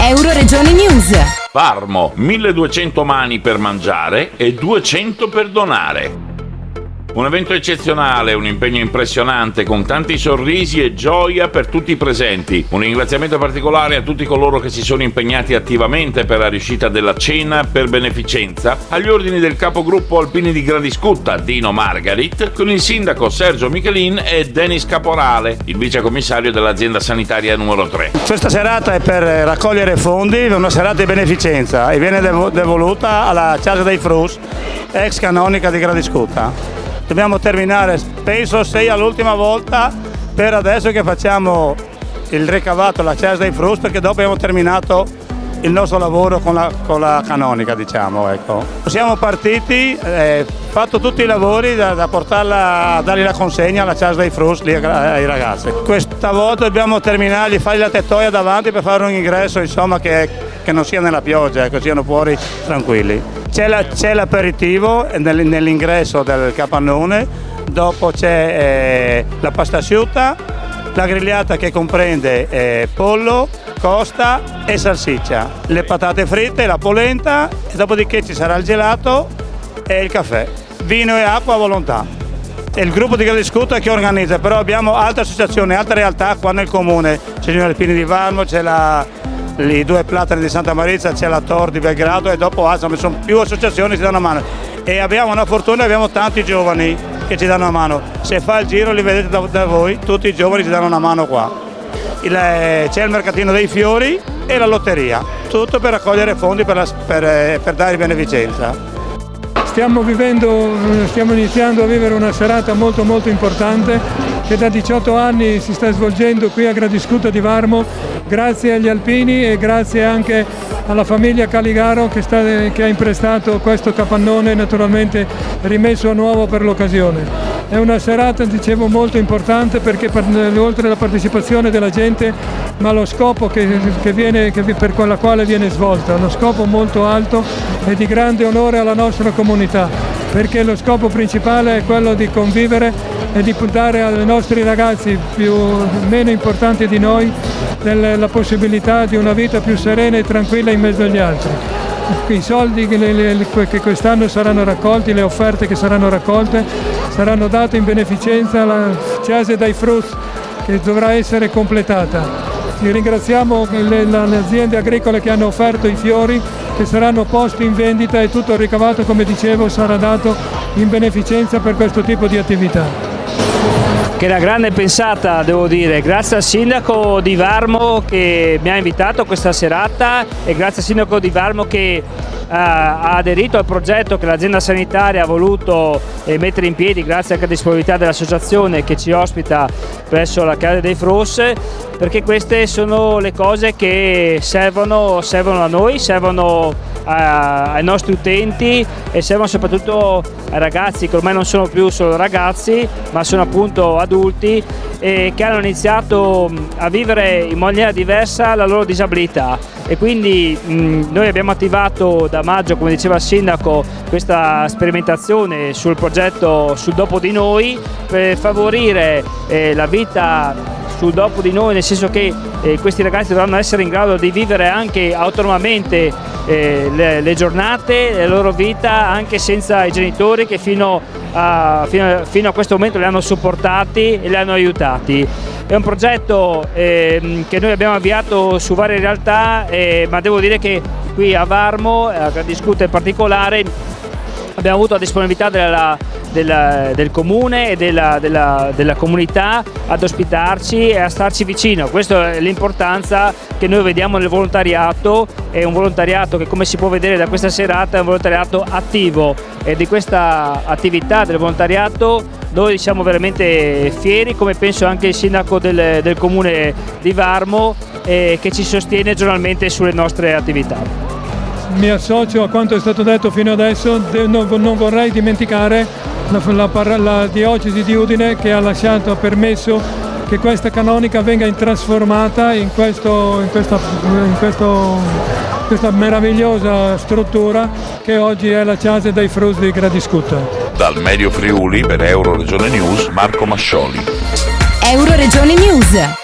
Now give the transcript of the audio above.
Euroregione News. Varmo, 1200 mani per mangiare e 200 per donare. Un evento eccezionale, un impegno impressionante con tanti sorrisi e gioia per tutti i presenti. Un ringraziamento particolare a tutti coloro che si sono impegnati attivamente per la riuscita della cena per beneficenza, agli ordini del capogruppo Alpini di Gradiscutta, Dino Margarit, con il sindaco Sergio Michelin e Denis Caporale, il vicecommissario dell'azienda sanitaria numero 3. Questa serata è per raccogliere fondi, è una serata di beneficenza e viene devoluta alla Casa dei Frus, ex canonica di Gradiscutta. Dobbiamo terminare, penso sia l'ultima volta per adesso che facciamo il ricavato alla Casa dei Frus, perché dopo abbiamo terminato il nostro lavoro con la canonica, diciamo, ecco. Siamo partiti, fatto tutti i lavori da portarla, a dargli la consegna alla Casa dei Frus lì ai ragazzi. Questa volta dobbiamo terminare, fargli la tettoia davanti per fare un ingresso, insomma, che non sia nella pioggia, ecco, siano fuori tranquilli. C'è l'aperitivo nell'ingresso del capannone, dopo c'è la pasta asciutta, la grigliata che comprende pollo, costa e salsiccia, le patate fritte, la polenta e dopodiché ci sarà il gelato e il caffè, vino e acqua a volontà. È il gruppo di Gradiscutta che organizza, però abbiamo altre associazioni, altre realtà qua nel comune, c'è il Alpini di Varmo, c'è i due platani di Santa Marizia, c'è la Tor di Belgrado e dopo insomma, sono più associazioni che ci danno una mano e abbiamo una fortuna, abbiamo tanti giovani che ci danno una mano. Se fa il giro li vedete da voi, tutti i giovani ci danno una mano qua. C'è il mercatino dei fiori e la lotteria, tutto per raccogliere fondi per dare beneficenza. Stiamo iniziando a vivere una serata molto molto importante che da 18 anni si sta svolgendo qui a Gradiscutta di Varmo, grazie agli alpini e grazie anche alla famiglia Caligaro che ha imprestato questo capannone, naturalmente rimesso a nuovo per l'occasione. È una serata, dicevo, molto importante perché oltre alla partecipazione della gente, ma lo scopo per la quale viene svolta, uno scopo molto alto e di grande onore alla nostra comunità, perché lo scopo principale è quello di convivere e di dare ai nostri ragazzi meno importanti di noi la possibilità di una vita più serena e tranquilla in mezzo agli altri. I soldi che quest'anno saranno raccolti, le offerte che saranno raccolte, saranno date in beneficenza alla Casa dei Frus, che dovrà essere completata. Ringraziamo le aziende agricole che hanno offerto i fiori che saranno posti in vendita e tutto il ricavato, come dicevo, sarà dato in beneficenza per questo tipo di attività. Che è una grande pensata, devo dire, grazie al sindaco di Varmo che mi ha invitato a questa serata e grazie al sindaco di Varmo che ha aderito al progetto che l'azienda sanitaria ha voluto mettere in piedi grazie anche alla disponibilità dell'associazione che ci ospita presso la Casa dei Frus, perché queste sono le cose che servono a noi, servono ai nostri utenti e servono soprattutto ai ragazzi che ormai non sono più solo ragazzi ma sono appunto adulti e che hanno iniziato a vivere in maniera diversa la loro disabilità e quindi noi abbiamo attivato da maggio, come diceva il sindaco, questa sperimentazione sul progetto sul dopo di noi per favorire la vita sul dopo di noi, nel senso che questi ragazzi dovranno essere in grado di vivere anche autonomamente le giornate, la loro vita anche senza i genitori che fino a questo momento li hanno supportati e li hanno aiutati. È un progetto che noi abbiamo avviato su varie realtà, ma devo dire che qui a Varmo, a Gradiscutta in particolare, abbiamo avuto la disponibilità del comune e della comunità ad ospitarci e a starci vicino. Questa è l'importanza che noi vediamo nel volontariato, è un volontariato che, come si può vedere da questa serata, è un volontariato attivo e di questa attività del volontariato noi siamo veramente fieri, come penso anche il sindaco del comune di Varmo che ci sostiene giornalmente sulle nostre attività. Mi associo a quanto è stato detto fino adesso, non vorrei dimenticare la diocesi di Udine che ha permesso che questa canonica venga trasformata in questa meravigliosa struttura che oggi è la Casa dei Frus di Gradiscutta. Dal Medio Friuli per Euroregione News, Marco Mascioli. Euroregione News.